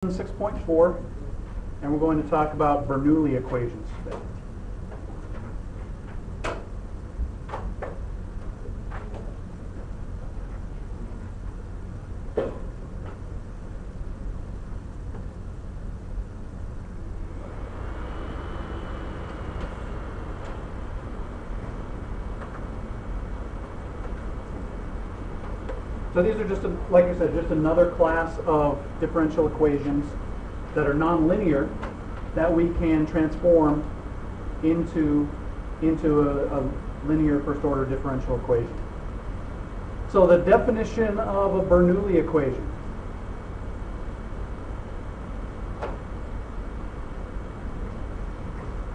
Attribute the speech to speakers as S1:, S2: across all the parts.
S1: 6.4, and we're going to talk about Bernoulli equations today. So these are just, like I said, just another class of differential equations that are nonlinear that we can transform into a linear first order differential equation. So the definition of a Bernoulli equation.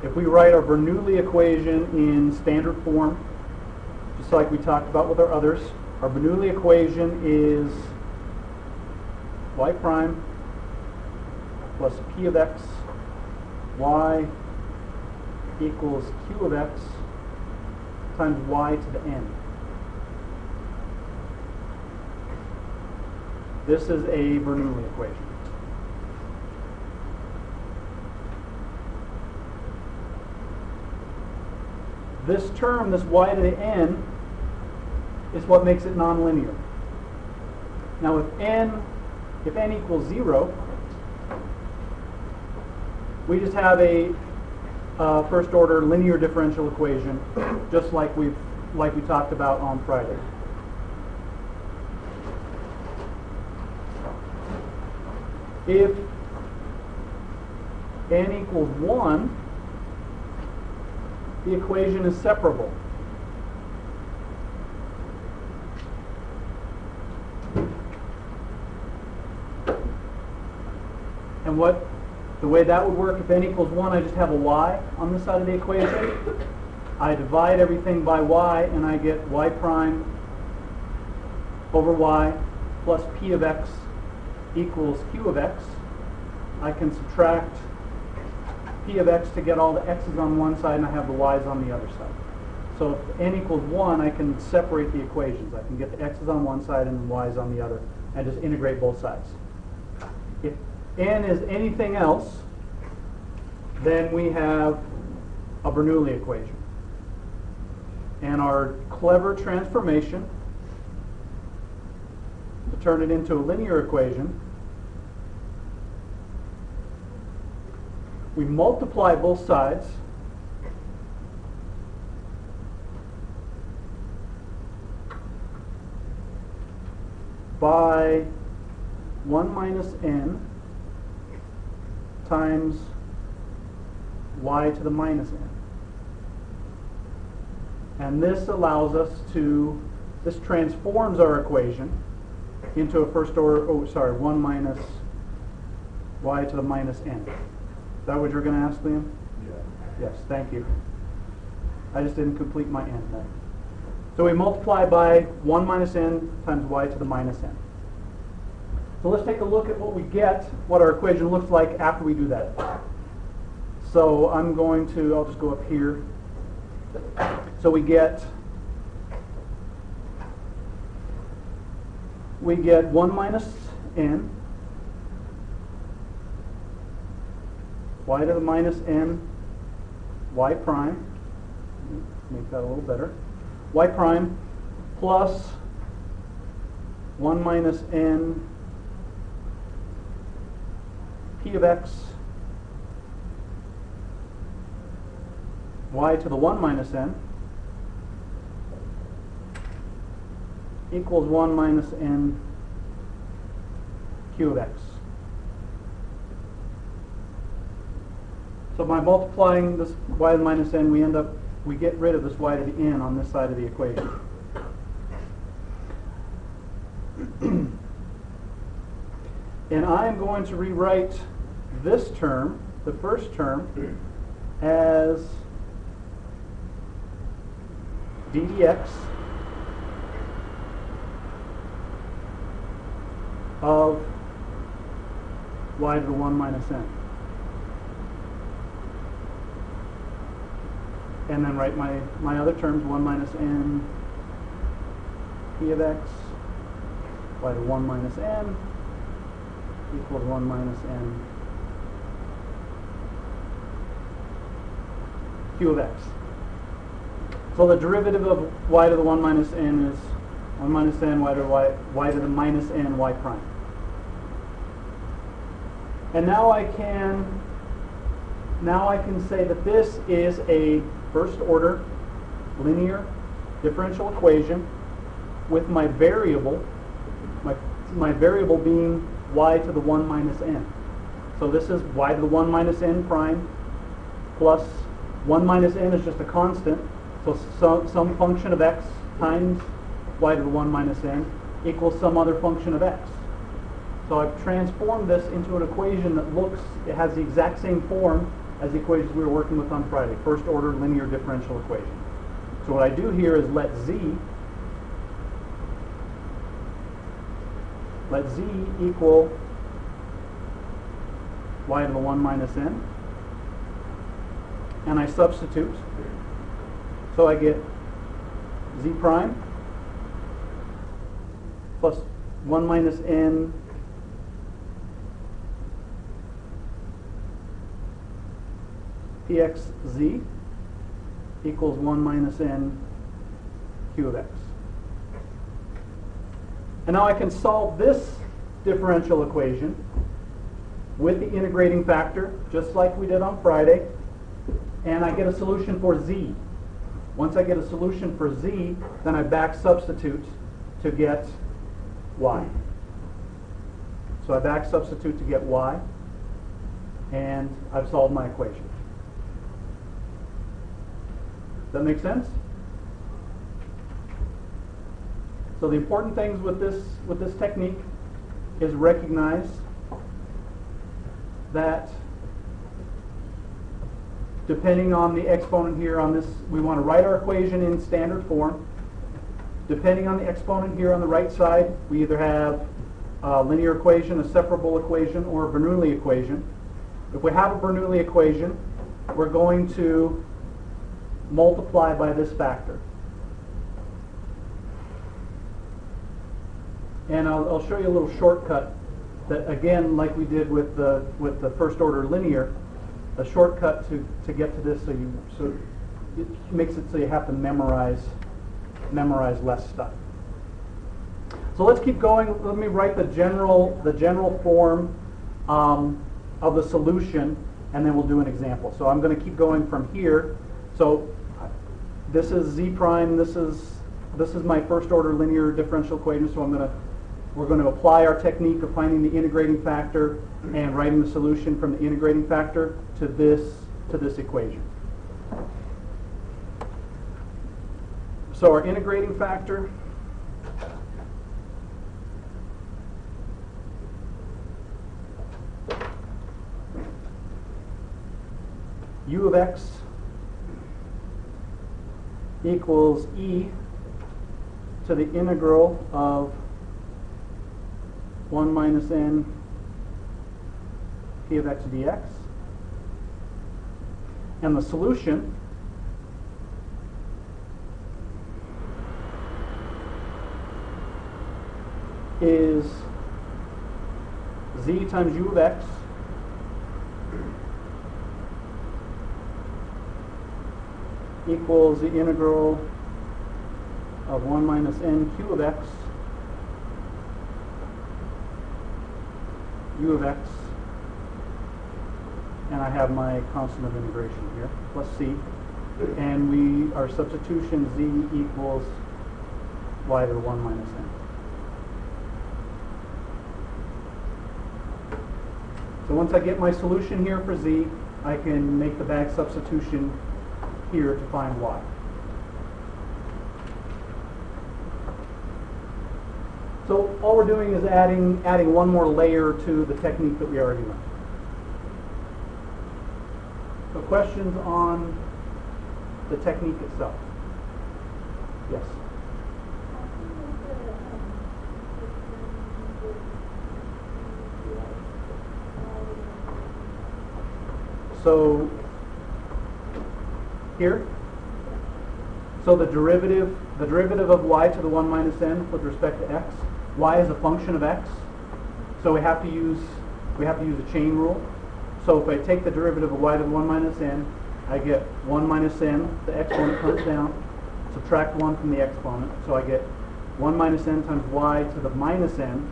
S1: If we write our Bernoulli equation in standard form, just like we talked about with our others, our Bernoulli equation is y prime plus p of x, y equals q of x times y to the n. This is a Bernoulli equation. This term, this y to the n, is what makes it nonlinear. Now if n equals 0, we just have a first order linear differential equation, just like we talked about on Friday. If n equals 1, the equation is separable. And the way that would work, if n equals 1, I just have a y on this side of the equation. I divide everything by y, and I get y prime over y plus p of x equals q of x. I can subtract p of x to get all the x's on one side, and I have the y's on the other side. So if n equals 1, I can separate the equations. I can get the x's on one side and the y's on the other, and just integrate both sides. If n is anything else, then we have a Bernoulli equation. And our clever transformation to turn it into a linear equation, we multiply both sides by 1 minus n times y to the minus n. And this allows us to, this transforms our equation into a first order, 1 minus y to the minus n. Is that what you're going to ask, Liam? Yeah. Yes, thank you. I just didn't complete my n then. So we multiply by 1 minus n times y to the minus n. So let's take a look at what we get, what our equation looks like after we do that. So I'll just go up here. So we get 1 minus n, y to the minus n, y prime, make that a little better, y prime plus 1 minus n p of x y to the 1 minus n equals 1 minus n q of x. So by multiplying this y to the minus n, we get rid of this y to the n on this side of the equation. And I'm going to rewrite this term, the first term, as d dx of y to the 1 minus n. And then write my other terms, 1 minus n p of x y to 1 minus n equals 1 minus n q of x. So the derivative of y to the 1 minus n is 1 minus n y to the minus n y prime. And now I can say that this is a first order linear differential equation with my variable, my variable being y to the 1 minus n. So this is y to the 1 minus n prime plus 1 minus n is just a constant, so some function of x times y to the 1 minus n equals some other function of x. So I've transformed this into an equation that it has the exact same form as the equations we were working with on Friday, first order linear differential equation. So what I do here is let z equal y to the 1 minus n, and I substitute. So I get z prime plus 1 minus n pxz equals 1 minus n q of x. And now I can solve this differential equation with the integrating factor, just like we did on Friday, and I get a solution for z. Once I get a solution for z, then I back substitute to get y. So I back substitute to get y, and I've solved my equation. Does that make sense? So the important things with this technique is recognize that depending on the exponent here on this, we want to write our equation in standard form. Depending on the exponent here on the right side, we either have a linear equation, a separable equation, or a Bernoulli equation. If we have a Bernoulli equation, we're going to multiply by this factor. And I'll show you a little shortcut that, again, like we did with the first order linear, a shortcut to get to this, so it makes it so you have to memorize less stuff. So let's keep going. Let me write the general form of the solution, and then we'll do an example. So I'm going to keep going from here. So this is z prime. This is my first order linear differential equation. So we're going to apply our technique of finding the integrating factor and writing the solution from the integrating factor to this equation. So our integrating factor u of x equals e to the integral of 1 minus n p of x dx. And the solution is z times u of x equals the integral of 1 minus n q of x u of x, and I have my constant of integration here, plus c, and our substitution z equals y to the 1 minus n. So once I get my solution here for z, I can make the back substitution here to find y. So all we're doing is adding one more layer to the technique that we already learned. So questions on the technique itself? Yes? So here, so the derivative of y to the 1 minus n with respect to x, y is a function of x, so we have to use we have to use a chain rule. So if I take the derivative of y to the 1 minus n, I get 1 minus n, the exponent comes down, subtract 1 from the exponent, so I get 1 minus n times y to the minus n,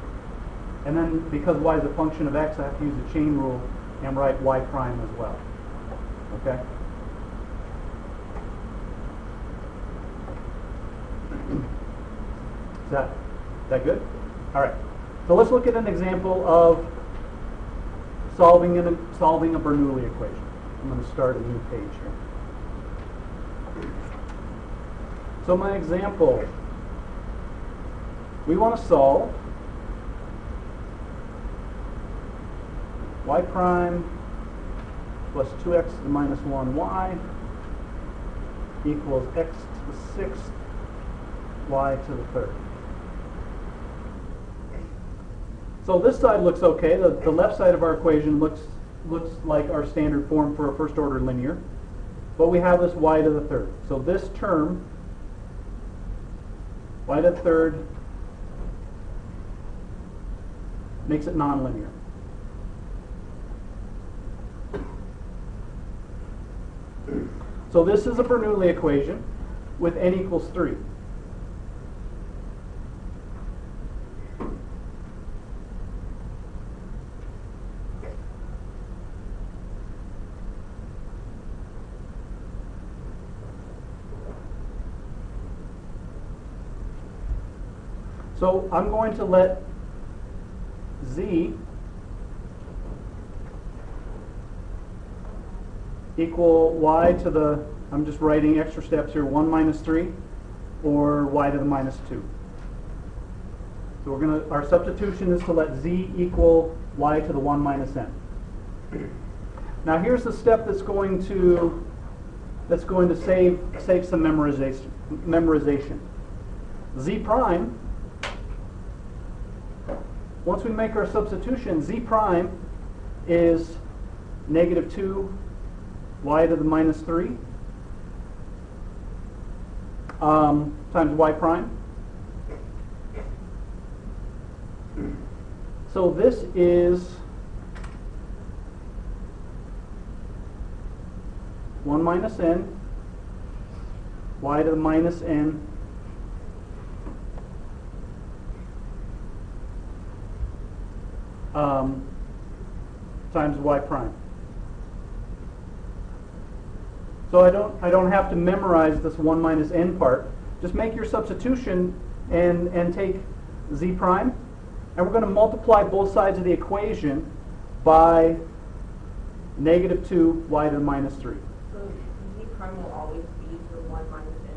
S1: and then because y is a function of x, I have to use the chain rule and write y prime as well. Okay? Is that good? All right. So let's look at an example of solving a Bernoulli equation. I'm going to start a new page here. So my example, we want to solve y prime plus 2x to the minus 1y equals x to the 6th y to the 3rd. So this side looks okay. The left side of our equation looks like our standard form for a first order linear, but we have this y to the 3rd. So this term, y to the 3rd, makes it nonlinear. So this is a Bernoulli equation with n equals 3. So I'm going to let z equal y to the, I'm just writing extra steps here, 1 minus 3 or y to the minus 2. So we're going to, our substitution is to let z equal y to the 1 minus n. Now here's the step that's going to save some memorization. Z prime, once we make our substitution, z prime is negative 2 y to the minus 3 times y prime. So this is 1 minus n, y to the minus n, times y prime. So I don't have to memorize this 1 minus n part. Just make your substitution and take z prime, and we're going to multiply both sides of the equation by negative 2 y to the minus 3.
S2: So z prime will always be to the 1 minus n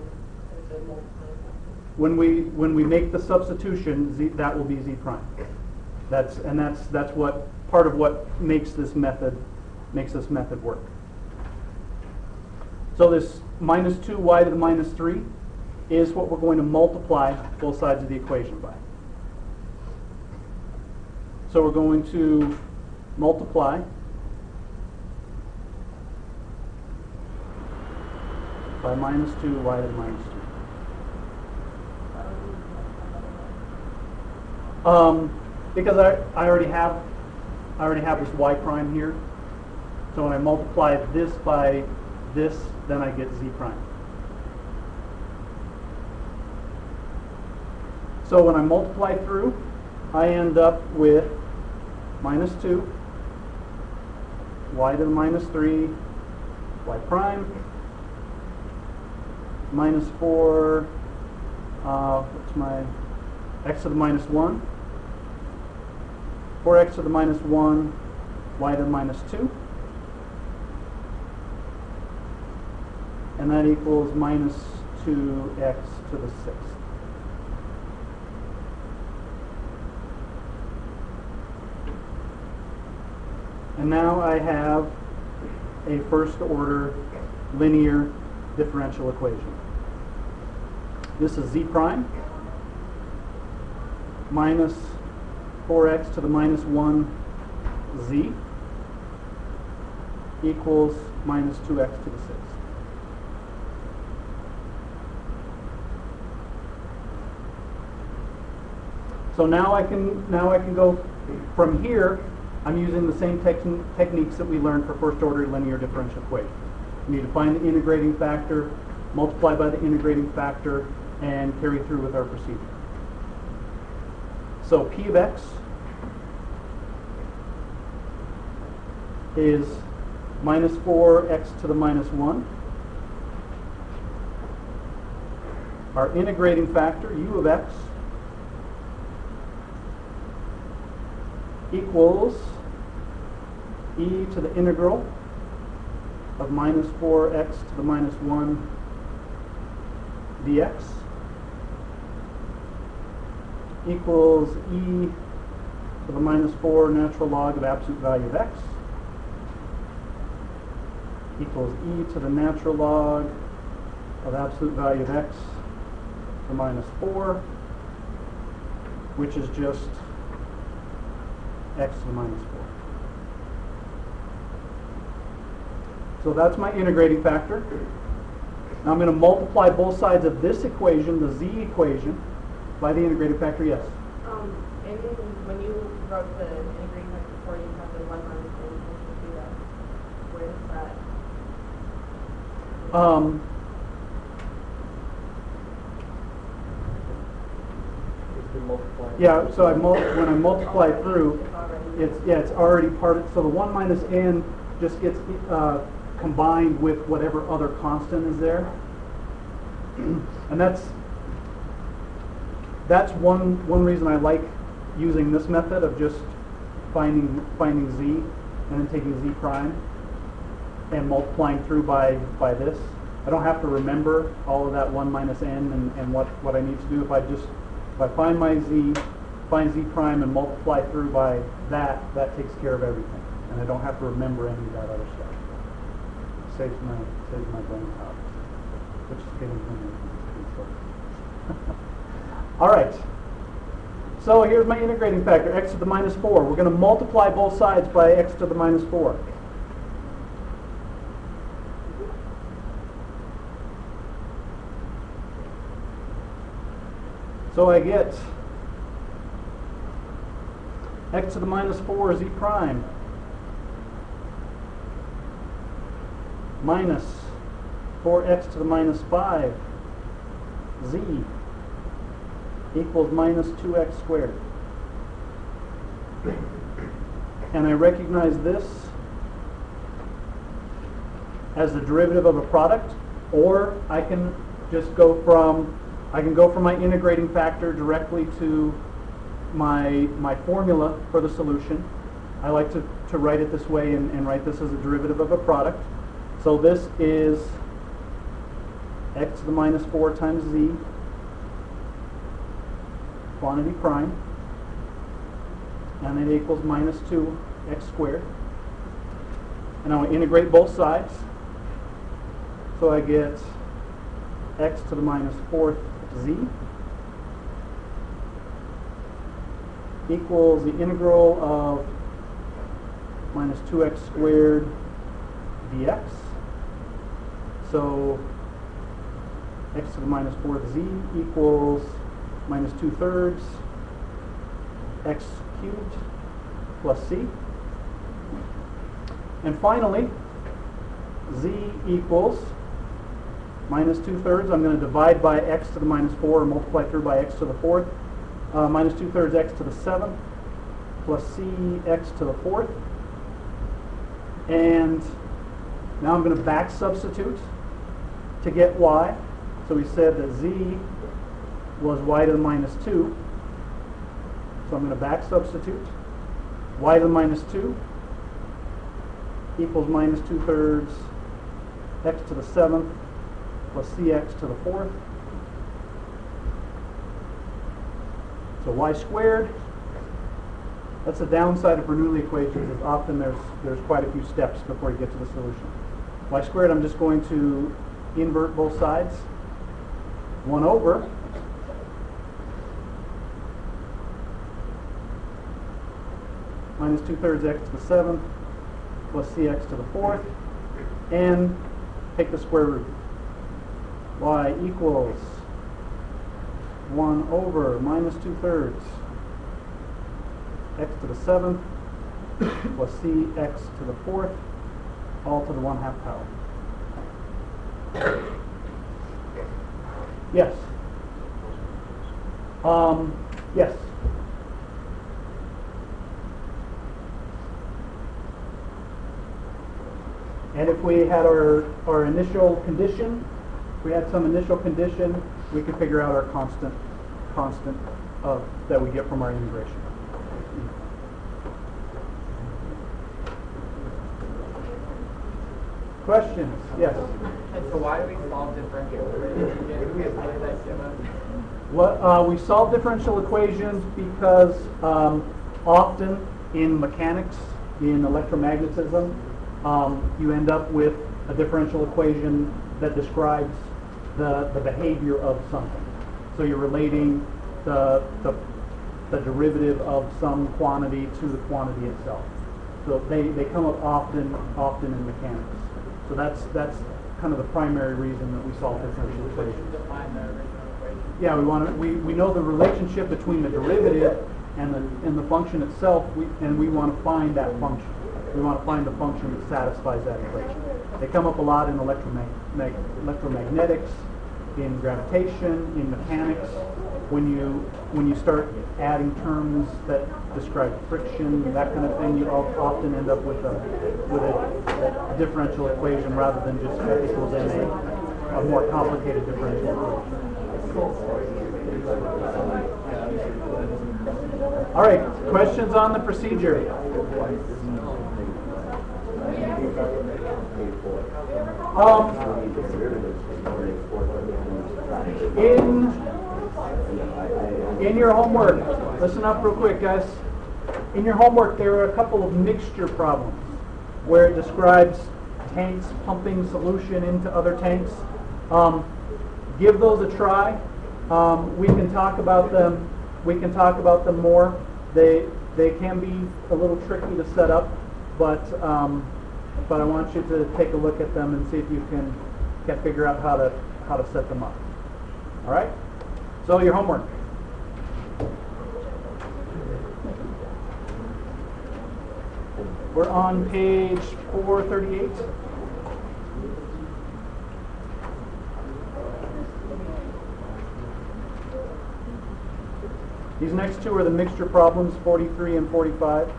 S2: instead of multiplying that.
S1: When we make the substitution, that will be z prime. That's what part of what makes this method work. So this minus 2 y to the minus 3 is what we're going to multiply both sides of the equation by. So we're going to multiply by minus 2 y to the minus 3. Because I already have this y prime here. So when I multiply this by this, then I get z prime. So when I multiply through, I end up with minus 2 y to the minus 3 y prime minus 4 what's my x to the minus 1, 4x to the minus 1 y to the minus 2, and that equals minus 2x to the 6th. And now I have a first order linear differential equation. This is z prime minus 4x to the minus 1 z equals minus 2x to the 6th. So now I can go from here I'm using the same techniques that we learned for first order linear differential equations. You need to find the integrating factor, multiply by the integrating factor, and carry through with our procedure. So P of x is minus 4x to the minus 1. Our integrating factor, u of x, equals e to the integral of minus 4x to the minus 1 dx equals e to the minus 4 natural log of absolute value of x equals e to the natural log of absolute value of x to the minus 4, which is just x to the minus 4. So that's my integrating factor. Now I'm going to multiply both sides of this equation, the z equation, by the integrating factor, yes?
S2: And when you wrote the integrating factor before, you have the 1 minus n equals to 0. Where is that?
S1: Yeah, so when I multiply through, it's already part of, so the 1 minus n just gets combined with whatever other constant is there. And that's one reason I like using this method of just finding z and then taking z prime and multiplying through by this. I don't have to remember all of that 1 minus n and what I need to do. If I find my z, find z prime and multiply through by that takes care of everything. And I don't have to remember any of that other stuff. Saves my brain power, which is getting all right. So here's my integrating factor, x to the minus 4. We're going to multiply both sides by x to the minus 4. So I get x to the minus 4 z prime minus 4x to the minus 5 z equals minus 2x squared. And I recognize this as the derivative of a product, or I can just go from my integrating factor directly to my formula for the solution. I like to write it this way and write this as a derivative of a product. So this is x to the minus 4 times z, quantity prime, and it equals minus 2x squared. And now I integrate both sides. So I get x to the minus 4th z equals the integral of minus 2x squared dx. So x to the minus 4th z equals minus 2/3 x cubed plus c. And finally, z equals minus 2/3. I'm going to divide by x to the minus 4 and multiply through by x to the 4th. Minus 2/3 x to the 7th plus c x to the 4th. And now I'm going to back substitute to get y. So we said that z was y to the minus 2. So I'm going to back substitute. Y to the minus 2 equals minus 2/3 x to the 7th plus cx to the 4th. So y squared. That's the downside of Bernoulli equations, is often there's quite a few steps before you get to the solution. Y squared, I'm just going to invert both sides. 1 over minus 2/3 x to the 7th plus cx to the 4th, and take the square root. Y equals 1 over minus 2/3 x to the 7th plus cx to the fourth, all to the 1/2 power. Yes. Yes. And if we had our initial condition, if we had some initial condition, we could figure out our constant that we get from our integration. Questions? Yes.
S3: So why do we solve differential equations?
S1: We solve differential equations because often in mechanics, in electromagnetism, you end up with a differential equation that describes the behavior of something. So you're relating the derivative of some quantity to the quantity itself. So they come up often in mechanics. So that's kind of the primary reason that we solve differential equations.
S3: Define the original equation.
S1: Yeah, we know the relationship between the derivative and the function itself, and we want to find that function. We want to find the function that satisfies that equation. They come up a lot in electromagnetics, in gravitation, in mechanics. When you start adding terms that describe friction, that kind of thing, you often end up with a differential equation rather than just F equals ma, a more complicated differential equation. All right, questions on the procedure? In your homework, listen up real quick, guys. In your homework, there are a couple of mixture problems where it describes tanks pumping solution into other tanks. Give those a try. We can talk about them. We can talk about them more. They can be a little tricky to set up, but I want you to take a look at them and see if you can figure out how to set them up. All right. So your homework. We're on page 438. These next two are the mixture problems, 43 and 45.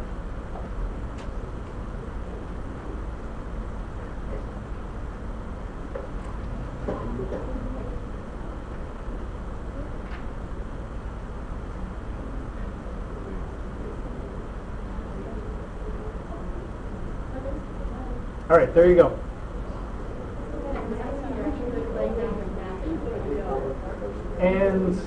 S1: All right, there you go. And